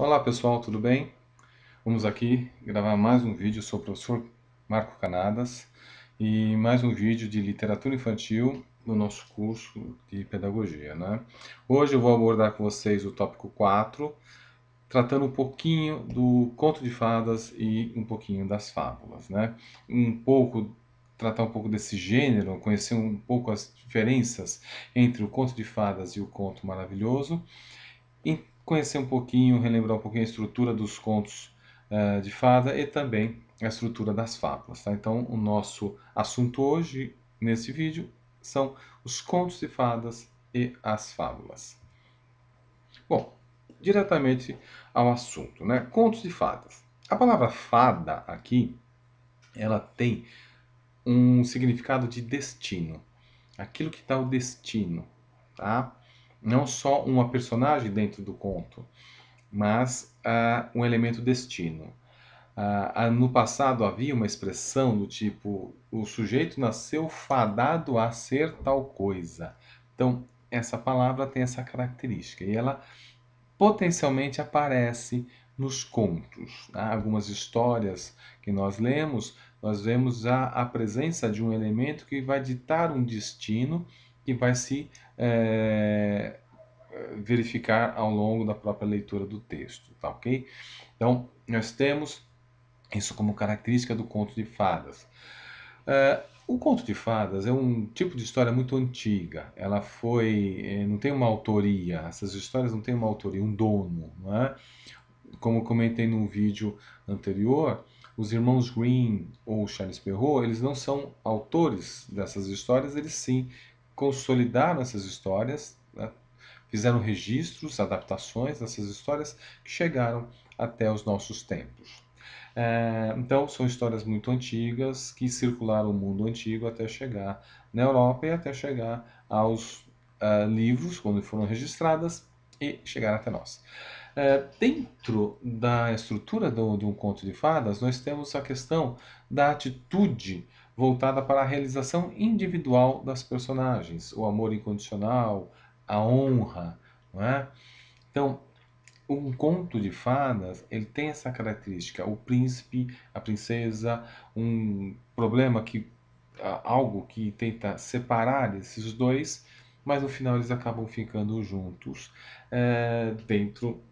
Olá pessoal, tudo bem? Vamos aqui gravar mais um vídeo. Sou o professor Marco Canadas e mais um vídeo de literatura infantil no nosso curso de pedagogia, né? Hoje eu vou abordar com vocês o tópico 4, tratando um pouquinho do conto de fadas e um pouquinho das fábulas, né? Tratar um pouco desse gênero, conhecer um pouco as diferenças entre o conto de fadas e o conto maravilhoso e conhecer um pouquinho, relembrar um pouquinho a estrutura dos contos de fada e também a estrutura das fábulas. Tá? Então, o nosso assunto hoje, nesse vídeo, são os contos de fadas e as fábulas. Bom, diretamente ao assunto, né? Contos de fadas. A palavra fada aqui, ela tem um significado de destino. Aquilo que dá o destino, tá? Não só uma personagem dentro do conto, mas um elemento destino. No passado havia uma expressão do tipo: o sujeito nasceu fadado a ser tal coisa. Então, essa palavra tem essa característica e ela potencialmente aparece nos contos. Tá? Algumas histórias que nós lemos, nós vemos a presença de um elemento que vai ditar um destino que vai se verificar ao longo da própria leitura do texto, tá ok? Então, nós temos isso como característica do conto de fadas. O conto de fadas é um tipo de história muito antiga. Ela não tem uma autoria. Essas histórias não têm uma autoria, um dono, não é? Como comentei num vídeo anterior, os irmãos Grimm ou Charles Perrault, eles não são autores dessas histórias, eles sim consolidaram essas histórias, né? Fizeram registros, adaptações dessas histórias que chegaram até os nossos tempos. Então, são histórias muito antigas que circularam o mundo antigo até chegar na Europa e até chegar aos livros, quando foram registradas, e chegar até nós. Dentro da estrutura de um conto de fadas, nós temos a questão da atitude voltada para a realização individual das personagens, o amor incondicional, a honra, não é? Então, um conto de fadas, ele tem essa característica, o príncipe, a princesa, um problema algo que tenta separar esses dois, mas no final eles acabam ficando juntos, dentro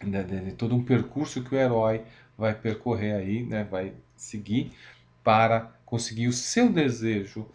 de todo um percurso que o herói vai percorrer aí, né, vai seguir para conseguir o seu desejo,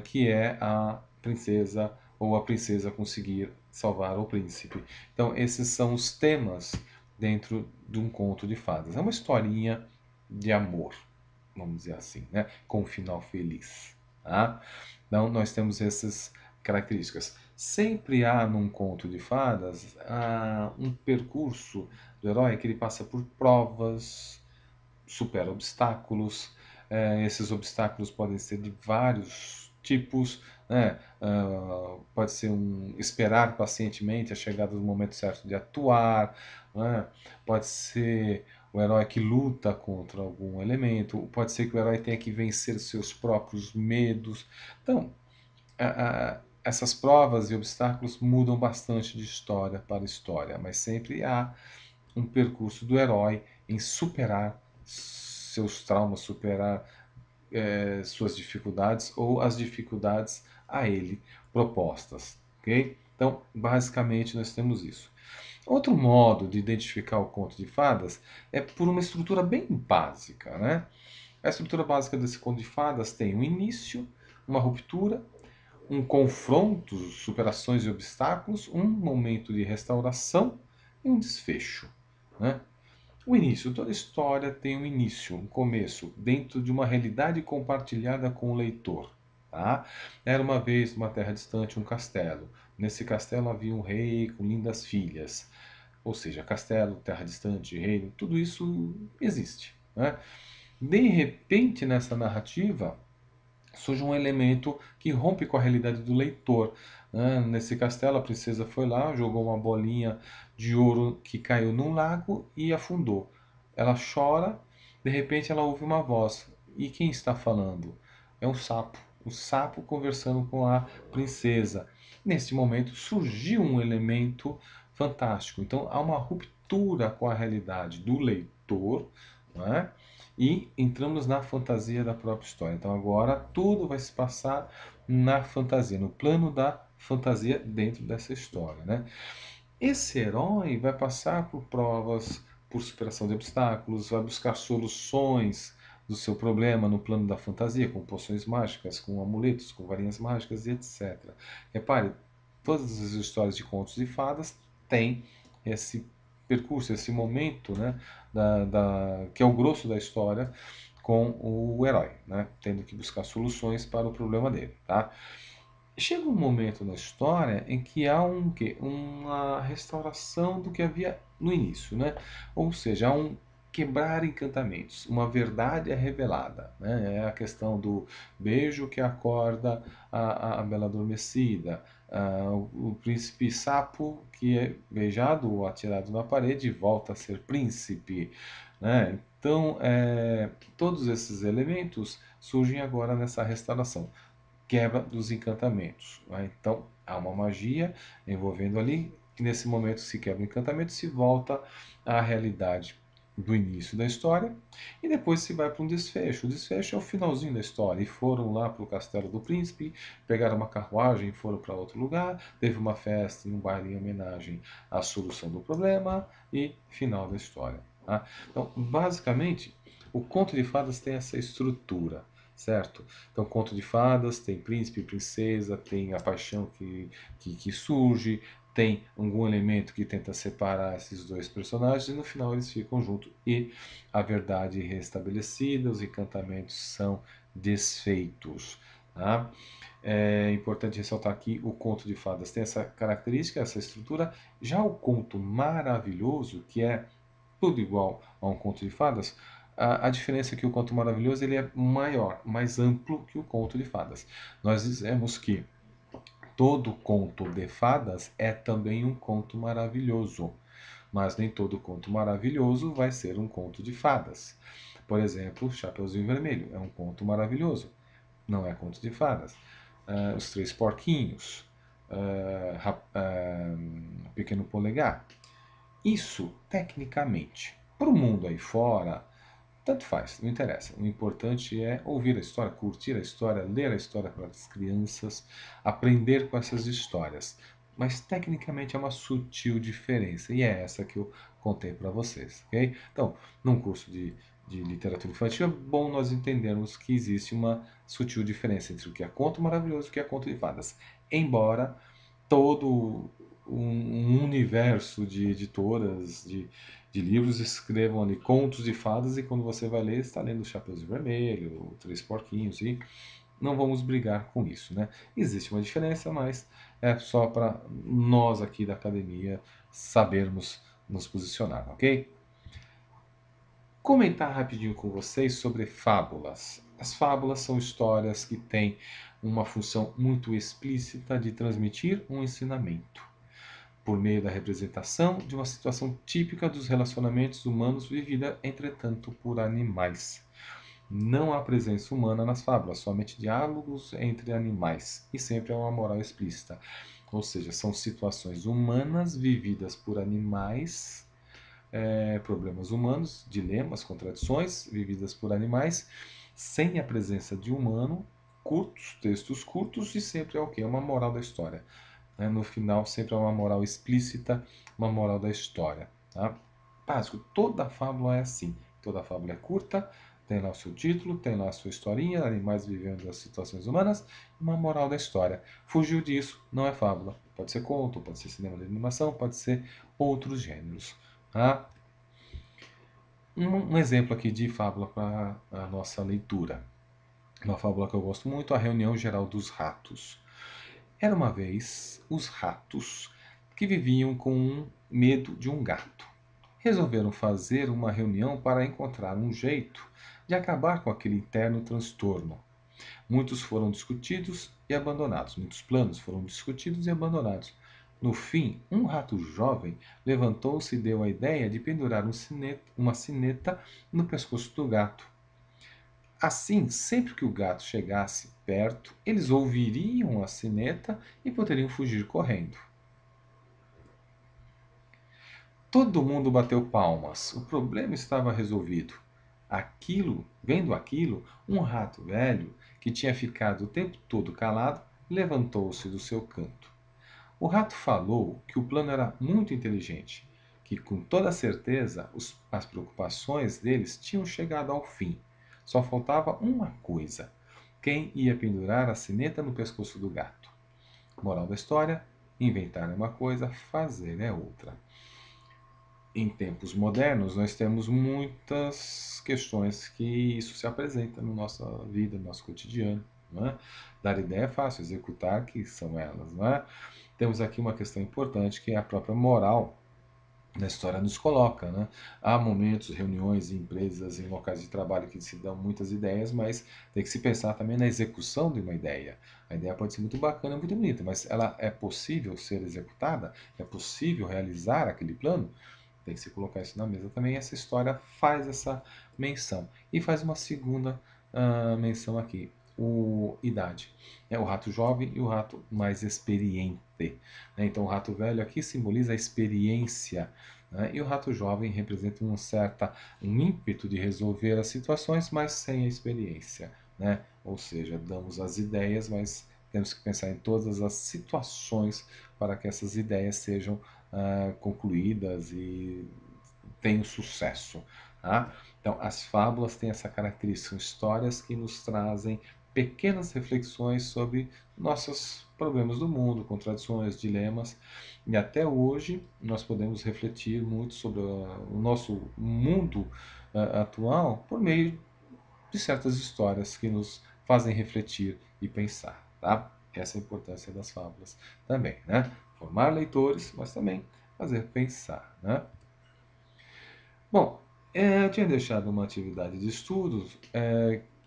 que é a princesa ou a princesa conseguir salvar o príncipe. Então, esses são os temas dentro de um conto de fadas. É uma historinha de amor, vamos dizer assim, né? Com um final feliz. Tá? Então, nós temos essas características. Sempre há num conto de fadas um percurso do herói que ele passa por provas, supera obstáculos. Esses obstáculos podem ser de vários tipos, né? Pode ser esperar pacientemente a chegada do momento certo de atuar, né? Pode ser o herói que luta contra algum elemento, pode ser que o herói tenha que vencer seus próprios medos. Então, essas provas e obstáculos mudam bastante de história para história, mas sempre há um percurso do herói em superar seus traumas, superar suas dificuldades ou as dificuldades a ele propostas, ok? Então, basicamente, nós temos isso. Outro modo de identificar o conto de fadas é por uma estrutura bem básica, né? A estrutura básica desse conto de fadas tem um início, uma ruptura, um confronto, superações e obstáculos, um momento de restauração e um desfecho, né? O início, toda história tem um início, um começo, dentro de uma realidade compartilhada com o leitor. Tá? Era uma vez, numa terra distante, um castelo. Nesse castelo havia um rei com lindas filhas. Ou seja, castelo, terra distante, reino, tudo isso existe. Né? De repente, nessa narrativa, surge um elemento que rompe com a realidade do leitor. Né? Nesse castelo, a princesa foi lá, jogou uma bolinha de ouro que caiu num lago e afundou. Ela chora, de repente ela ouve uma voz. E quem está falando? É um sapo. O sapo conversando com a princesa. Nesse momento surgiu um elemento fantástico. Então há uma ruptura ruptura com a realidade do leitor, né? E entramos na fantasia da própria história. Então agora tudo vai se passar na fantasia, no plano da fantasia dentro dessa história, né? Esse herói vai passar por provas, por superação de obstáculos, vai buscar soluções do seu problema no plano da fantasia, com poções mágicas, com amuletos, com varinhas mágicas e etc. Repare, todas as histórias de contos de fadas têm esse percurso, esse momento, né, que é o grosso da história, com o herói, né, tendo que buscar soluções para o problema dele, tá? Chega um momento na história em que há uma restauração do que havia no início, né? Ou seja, há um quebrar encantamentos, uma verdade é revelada, né? É a questão do beijo que acorda a bela adormecida, o príncipe sapo que é beijado ou atirado na parede e volta a ser príncipe, né? Então, todos esses elementos surgem agora nessa restauração, quebra dos encantamentos, né? Então há uma magia envolvendo ali, e nesse momento se quebra o encantamento, se volta à realidade do início da história, e depois se vai para um desfecho. O desfecho é o finalzinho da história. E foram lá para o castelo do príncipe, pegaram uma carruagem e foram para outro lugar, teve uma festa e um baile em homenagem à solução do problema e final da história, tá? Então, basicamente, o conto de fadas tem essa estrutura, certo? Então, conto de fadas tem príncipe e princesa, tem a paixão que surge, tem algum elemento que tenta separar esses dois personagens e no final eles ficam juntos e a verdade é restabelecida, os encantamentos são desfeitos, tá? É importante ressaltar que o conto de fadas tem essa característica, essa estrutura. Já o conto maravilhoso, que é tudo igual a um conto de fadas, a diferença é que o conto maravilhoso ele é maior, mais amplo que o conto de fadas. Nós dizemos que todo conto de fadas é também um conto maravilhoso, mas nem todo conto maravilhoso vai ser um conto de fadas. Por exemplo, Chapeuzinho Vermelho é um conto maravilhoso, não é conto de fadas. Os Três Porquinhos, Pequeno Polegar. Isso, tecnicamente, para o mundo aí fora, tanto faz, não interessa. O importante é ouvir a história, curtir a história, ler a história para as crianças, aprender com essas histórias. Mas tecnicamente é uma sutil diferença, e é essa que eu contei para vocês, ok? Então, num curso de literatura infantil, é bom nós entendermos que existe uma sutil diferença entre o que é conto maravilhoso e o que é conto de fadas. Embora todo um universo de editoras, de livros escrevam ali contos de fadas e quando você vai ler, está lendo o Chapeuzinho Vermelho, Três Porquinhos e não vamos brigar com isso, né? Existe uma diferença, mas é só para nós aqui da academia sabermos nos posicionar, ok? Comentar rapidinho com vocês sobre fábulas. As fábulas são histórias que têm uma função muito explícita de transmitir um ensinamento por meio da representação de uma situação típica dos relacionamentos humanos vivida, entretanto, por animais. Não há presença humana nas fábulas, somente diálogos entre animais, e sempre há uma moral explícita. Ou seja, são situações humanas vividas por animais, problemas humanos, dilemas, contradições vividas por animais, sem a presença de humano, curtos, textos curtos, e sempre é o quê? Uma moral da história, né? No final, sempre é uma moral explícita, uma moral da história. Tá? Básico, toda fábula é assim. Toda fábula é curta, tem lá o seu título, tem lá a sua historinha, animais vivendo as situações humanas, uma moral da história. Fugiu disso, não é fábula. Pode ser conto, pode ser cinema de animação, pode ser outros gêneros. Tá? Um exemplo aqui de fábula para a nossa leitura. Uma fábula que eu gosto muito, A Reunião Geral dos Ratos. Era uma vez os ratos que viviam com medo de um gato. Resolveram fazer uma reunião para encontrar um jeito de acabar com aquele interno transtorno. Muitos foram discutidos e abandonados, muitos planos foram discutidos e abandonados. No fim, um rato jovem levantou-se e deu a ideia de pendurar uma sineta no pescoço do gato. Assim, sempre que o gato chegasse perto, eles ouviriam a sineta e poderiam fugir correndo. Todo mundo bateu palmas. O problema estava resolvido. Vendo aquilo, um rato velho, que tinha ficado o tempo todo calado, levantou-se do seu canto. O rato falou que o plano era muito inteligente, que com toda certeza as preocupações deles tinham chegado ao fim. Só faltava uma coisa: quem ia pendurar a sineta no pescoço do gato. Moral da história: inventar é uma coisa, fazer é outra. Em tempos modernos, nós temos muitas questões que isso se apresenta na nossa vida, no nosso cotidiano. Não é? Dar ideia é fácil, executar que são elas. Não é? Temos aqui uma questão importante que é a própria moral da história nos coloca. Né? Há momentos, reuniões em empresas, em locais de trabalho que se dão muitas ideias, mas tem que se pensar também na execução de uma ideia. A ideia pode ser muito bacana, muito bonita, mas ela é possível ser executada? É possível realizar aquele plano? Tem que se colocar isso na mesa também. Essa história faz essa menção. E faz uma segunda menção aqui. Idade. É o rato jovem e o rato mais experiente. Né? Então o rato velho aqui simboliza a experiência. Né? E o rato jovem representa um ímpeto de resolver as situações, mas sem a experiência. Né? Ou seja, damos as ideias, mas temos que pensar em todas as situações para que essas ideias sejam concluídas e tenham sucesso. Tá? Então, as fábulas têm essa característica, são histórias que nos trazem pequenas reflexões sobre nossos problemas do mundo, contradições, dilemas, e até hoje nós podemos refletir muito sobre o nosso mundo atual por meio de certas histórias que nos fazem refletir e pensar, tá? Essa é a importância das fábulas também, né? Formar leitores, mas também fazer pensar, né? Bom, eu tinha deixado uma atividade de estudos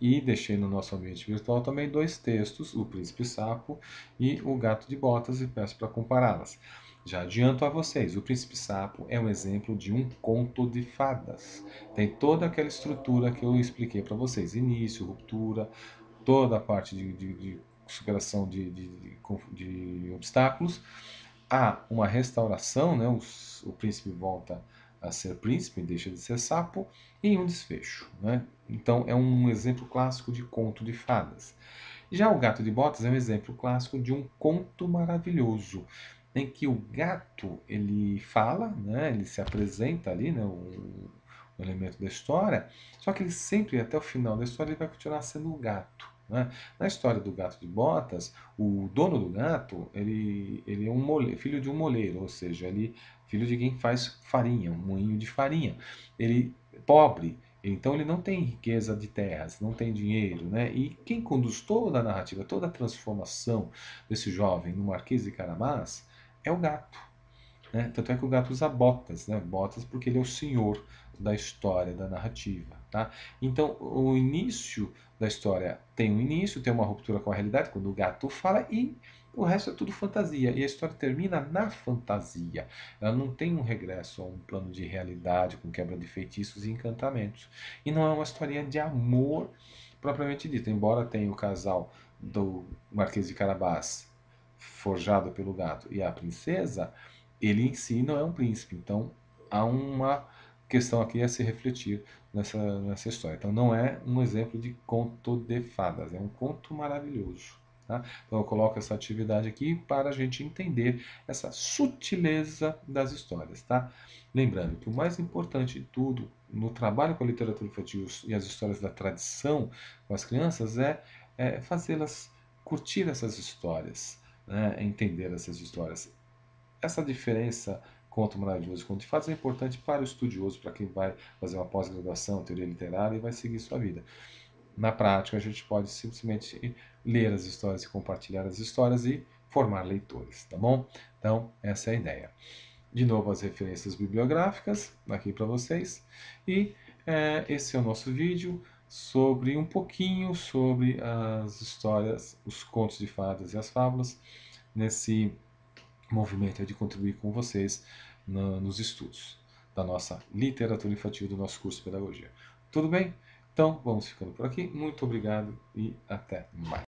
e deixei no nosso ambiente virtual também dois textos, O Príncipe Sapo e O Gato de Botas, e peço para compará-las. Já adianto a vocês, O Príncipe Sapo é um exemplo de um conto de fadas. Tem toda aquela estrutura que eu expliquei para vocês: início, ruptura, toda a parte de superação de obstáculos. Há uma restauração, né? O príncipe volta a ser príncipe, deixa de ser sapo, e um desfecho. Né? Então é um exemplo clássico de conto de fadas. Já o Gato de Botas é um exemplo clássico de um conto maravilhoso, em que o gato ele fala, né? Ele se apresenta ali, né? O elemento da história, só que ele sempre, até o final da história, ele vai continuar sendo o gato. Né? Na história do Gato de Botas, o dono do gato, ele é filho de um moleiro, ou seja, ele filho de quem faz farinha, um moinho de farinha. Ele é pobre, então ele não tem riqueza de terras, não tem dinheiro, né? E quem conduz toda a narrativa, toda a transformação desse jovem no Marquês de Carabás é o gato. Né? Tanto é que o gato usa botas, né? Botas porque ele é o senhor da história, da narrativa. Tá? Então, o início da história tem um início, tem uma ruptura com a realidade, quando o gato fala, e o resto é tudo fantasia. E a história termina na fantasia. Ela não tem um regresso a um plano de realidade com quebra de feitiços e encantamentos. E não é uma historinha de amor propriamente dita, embora tenha o casal do Marquês de Carabás forjado pelo gato e a princesa, ele em si não é um príncipe. Então há uma questão aqui a se refletir nessa história. Então não é um exemplo de conto de fadas, é um conto maravilhoso. Tá? Então eu coloco essa atividade aqui para a gente entender essa sutileza das histórias. Tá? Lembrando que o mais importante de tudo no trabalho com a literatura infantil e as histórias da tradição com as crianças é fazê-las curtir essas histórias, né? Entender essas histórias. Essa diferença conto maravilhoso e conto de fadas é importante para o estudioso, para quem vai fazer uma pós-graduação, teoria literária e vai seguir sua vida. Na prática, a gente pode simplesmente ler as histórias e compartilhar as histórias e formar leitores, tá bom? Então, essa é a ideia. De novo, as referências bibliográficas aqui para vocês. E esse é o nosso vídeo sobre um pouquinho sobre as histórias, os contos de fadas e as fábulas, nesse movimento de contribuir com vocês nos estudos da nossa literatura infantil, do nosso curso de pedagogia. Tudo bem? Então, vamos ficando por aqui. Muito obrigado e até mais.